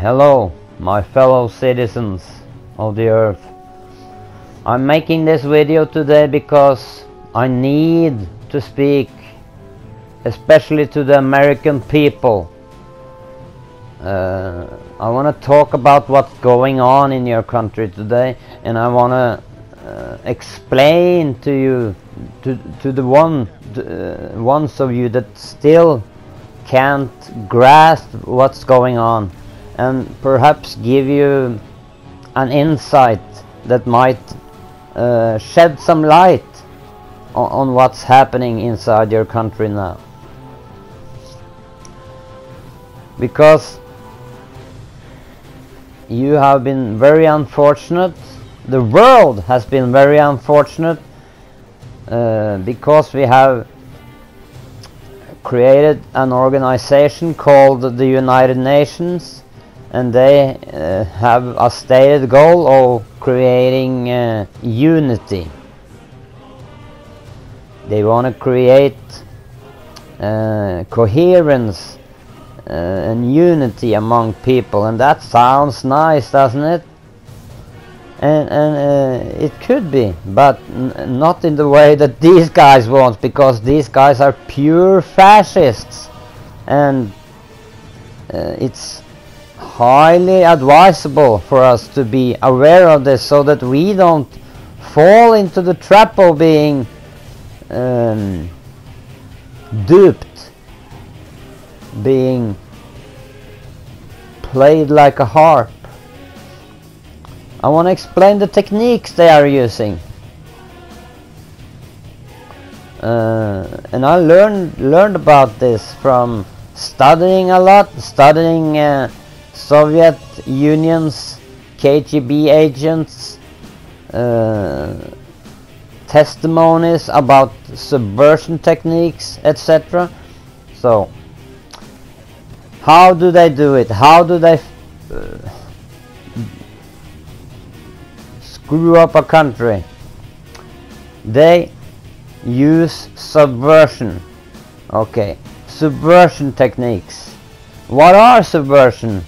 Hello, my fellow citizens of the earth. I'm making this video today because I need to speak especially to the American people. I want to talk about what's going on in your country today, and I want to explain to you, to the ones of you that still can't grasp what's going on, and perhaps give you an insight that might shed some light on what's happening inside your country now. Because you have been very unfortunate, the world has been very unfortunate, because we have created an organization called the United Nations, and they have a stated goal of creating unity. They want to create coherence and unity among people, and that sounds nice, doesn't it? And it could be, but not in the way that these guys want, because these guys are pure fascists, and it's highly advisable for us to be aware of this so that we don't fall into the trap of being duped, being played like a harp. I want to explain the techniques they are using, and I learned about this from studying a lot, studying Soviet Union's KGB agents, testimonies about subversion techniques, etc. So, how do they do it? How do they screw up a country? They use subversion. Okay, subversion techniques. What are subversion?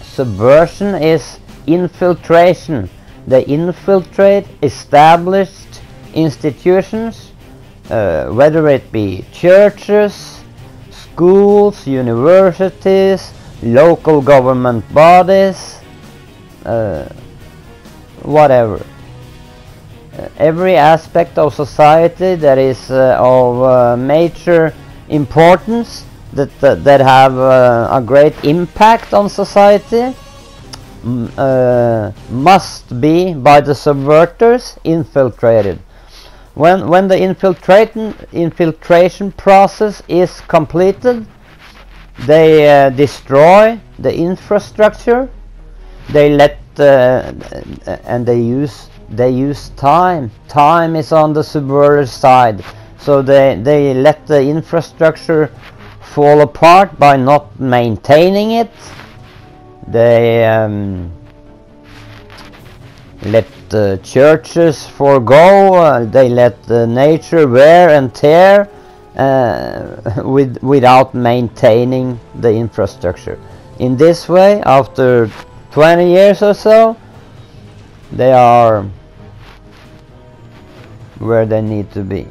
Subversion is infiltration. They infiltrate established institutions, whether it be churches, schools, universities, local government bodies, whatever. Every aspect of society that is of major importance, that have a great impact on society, must be by the subverters infiltrated. When the infiltration process is completed, they destroy the infrastructure. They let and they use time. Time is on the subverter's side, so they let the infrastructure fall apart by not maintaining it. They let the churches forego. They let the nature wear and tear without maintaining the infrastructure. In this way, after 20 years or so, they are where they need to be.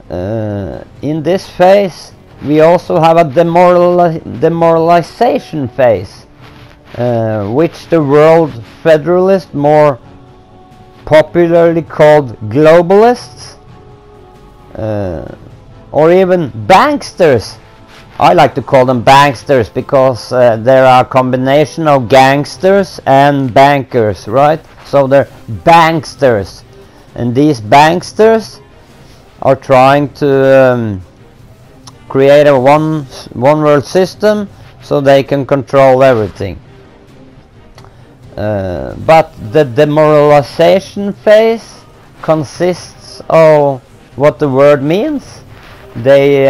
In this phase, we also have a demoralization phase, which the world federalists, more popularly called globalists, or even banksters. I like to call them banksters because there are a combination of gangsters and bankers, right? So they're banksters, and these banksters are trying to create a one world system so they can control everything. But the demoralization phase consists of what the word means. They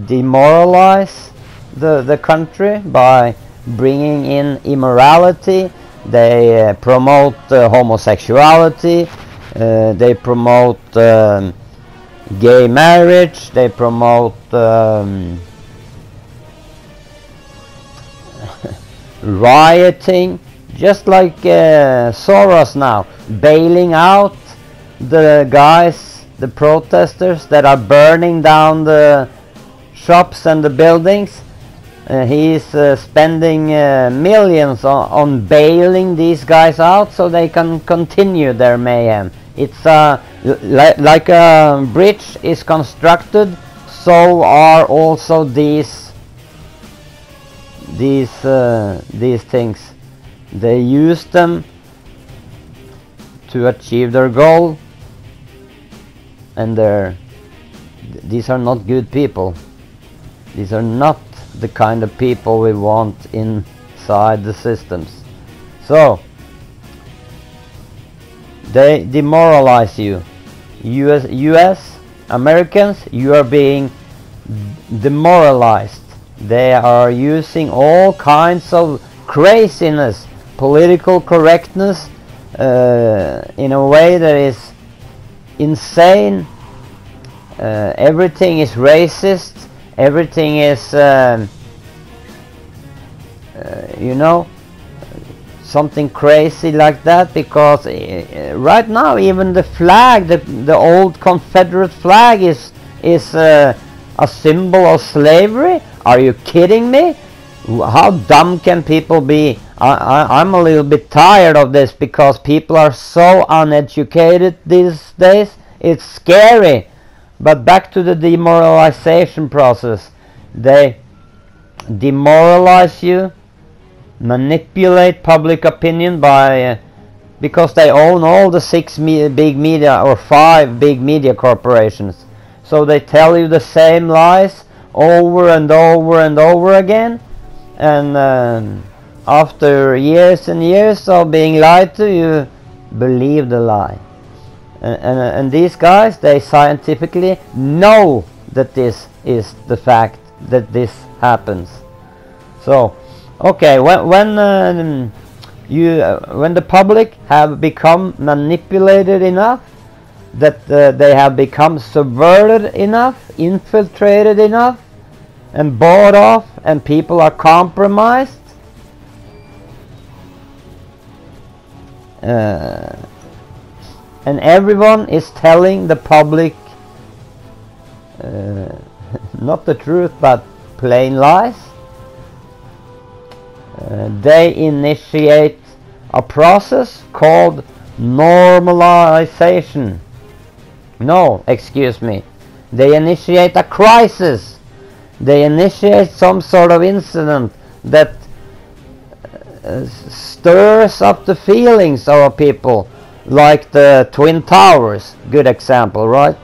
demoralize the country by bringing in immorality. They promote homosexuality. They promote gay marriage. They promote rioting, just like Soros now, bailing out the guys, the protesters that are burning down the shops and the buildings. He's spending millions on bailing these guys out so they can continue their mayhem. It's like a bridge is constructed, so are also these things. They use them to achieve their goal, and these are not good people. These are not the kind of people we want inside the systems. So they demoralize you. US Americans, you are being demoralized. They are using all kinds of craziness, political correctness, in a way that is insane. Everything is racist. Everything is, you know, something crazy like that, because right now even the flag, the old Confederate flag is a symbol of slavery. Are you kidding me? How dumb can people be? I'm a little bit tired of this, because people are so uneducated these days. It's scary. But back to the demoralization process. They demoralize you, manipulate public opinion by because they own all the 6 big media, or 5 big media corporations. So they tell you the same lies over and over and over again, and after years and years of being lied to, you believe the lie. And these guys, they scientifically know that this is the fact, that this happens. So, okay, when the public have become manipulated enough, that they have become subverted enough, infiltrated enough, and bought off, and people are compromised, and everyone is telling the public not the truth, but plain lies. They initiate a process called normalization. No, excuse me. They initiate a crisis. They initiate some sort of incident that stirs up the feelings of people, like the Twin Towers, good example, right?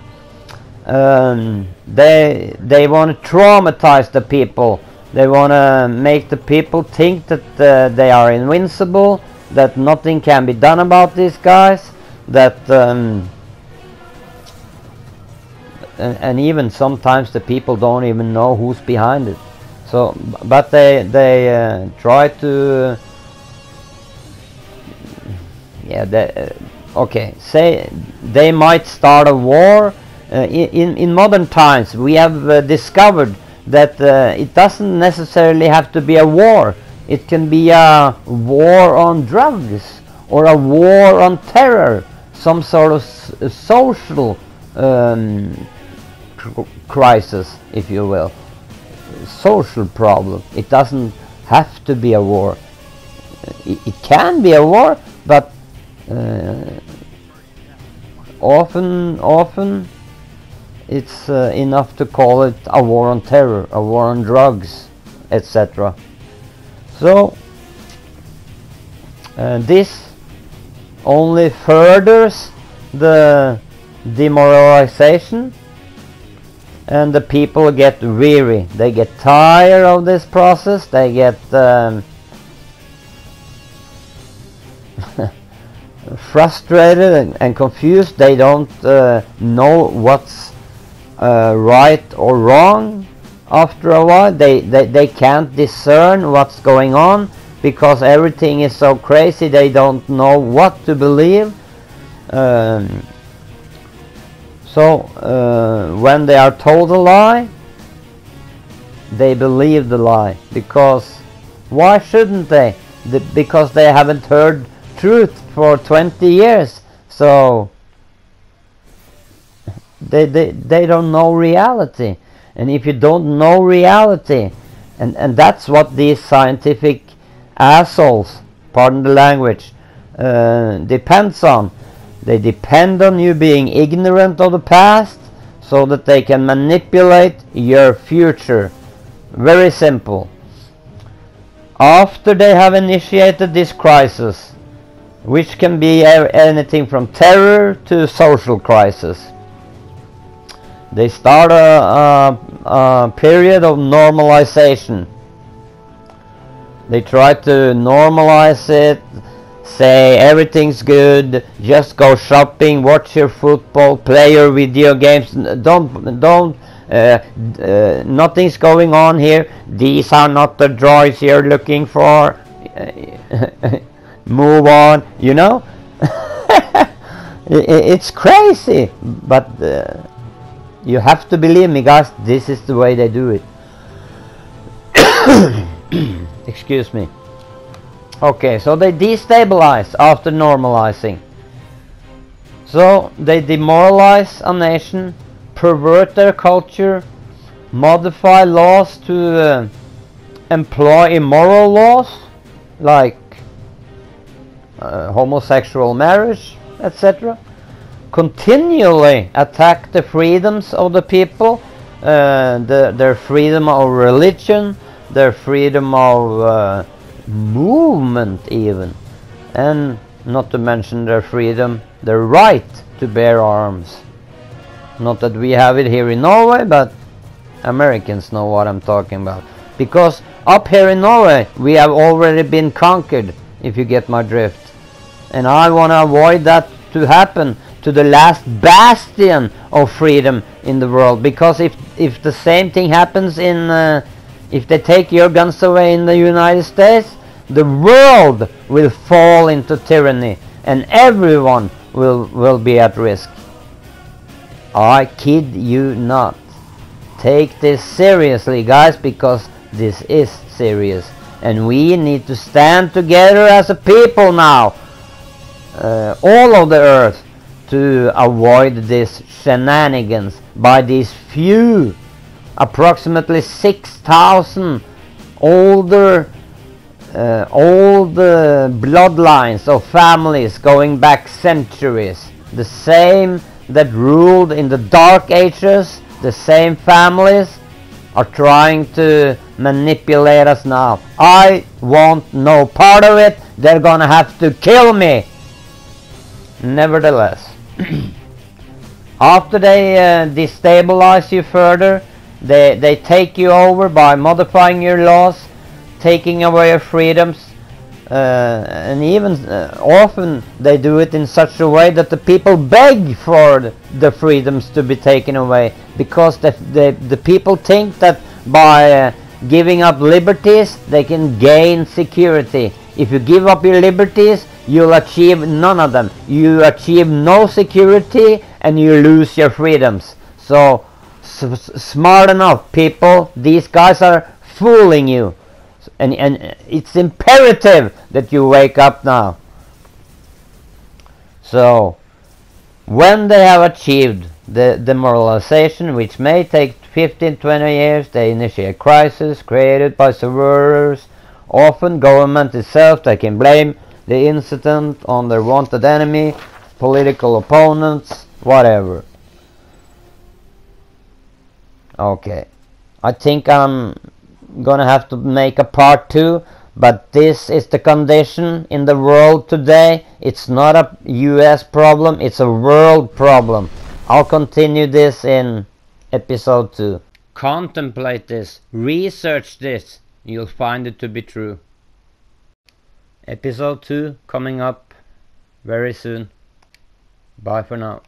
They want to traumatize the people. They want to make the people think that they are invincible, that nothing can be done about these guys, that and even sometimes the people don't even know who's behind it. So, but they try to, okay, say they might start a war. In modern times, we have discovered that it doesn't necessarily have to be a war. It can be a war on drugs, or a war on terror, some sort of social crisis, if you will, social problem. It doesn't have to be a war. It can be a war, but often it's enough to call it a war on terror, a war on drugs, etc. So this only furthers the demoralization, and the people get weary. They get tired of this process. They get frustrated and confused. They don't know what's right or wrong. After a while, they can't discern what's going on, because everything is so crazy. They don't know what to believe. So when they are told a lie, they believe the lie, because Why shouldn't they? Because they haven't heard truth for 20 years. So they don't know reality. And if you don't know reality, and that's what these scientific assholes, pardon the language, depends on. They depend on you being ignorant of the past so that they can manipulate your future. Very simple. After they have initiated this crisis, which can be anything from terror to social crisis, they start a period of normalization. They try to normalize it, say everything's good, just go shopping, watch your football, play your video games, nothing's going on here, these are not the droids you're looking for, move on, you know. It's crazy, but you have to believe me, guys, this is the way they do it. Excuse me. Okay, so they destabilize after normalizing. So they demoralize a nation, pervert their culture, modify laws to employ immoral laws like homosexual marriage, etc. Continually attack the freedoms of the people, their freedom of religion, their freedom of movement even, and not to mention their freedom, their right to bear arms. Not that we have it here in Norway, but Americans know what I'm talking about, because up here in Norway we have already been conquered, if you get my drift, and I want to avoid that to happen to the last bastion of freedom in the world, because if the same thing happens in if they take your guns away in the United States, the world will fall into tyranny and everyone will be at risk. I kid you not. Take this seriously, guys, because this is serious. And we need to stand together as a people now, all of the earth, to avoid this shenanigans by these few, approximately 6,000 old bloodlines of families going back centuries, the same that ruled in the dark ages. The same families are trying to manipulate us now. I want no part of it. They're gonna have to kill me. Nevertheless, after they destabilize you further, they take you over by modifying your laws, taking away your freedoms, and even often they do it in such a way that the people beg for the freedoms to be taken away, because the people think that by giving up liberties they can gain security. If you give up your liberties, you'll achieve none of them. You achieve no security and you lose your freedoms. So smart enough, people, these guys are fooling you. And it's imperative that you wake up now. So when they have achieved the demoralization, which may take 15-20 years, they initiate crisis created by subverters. Often government itself, they can blame the incident on their wanted enemy, political opponents, whatever. Okay, I think I'm gonna have to make a part 2, but this is the condition in the world today. It's not a US problem, it's a world problem. I'll continue this in episode 2. Contemplate this, research this, you'll find it to be true. Episode 2 coming up very soon. Bye for now.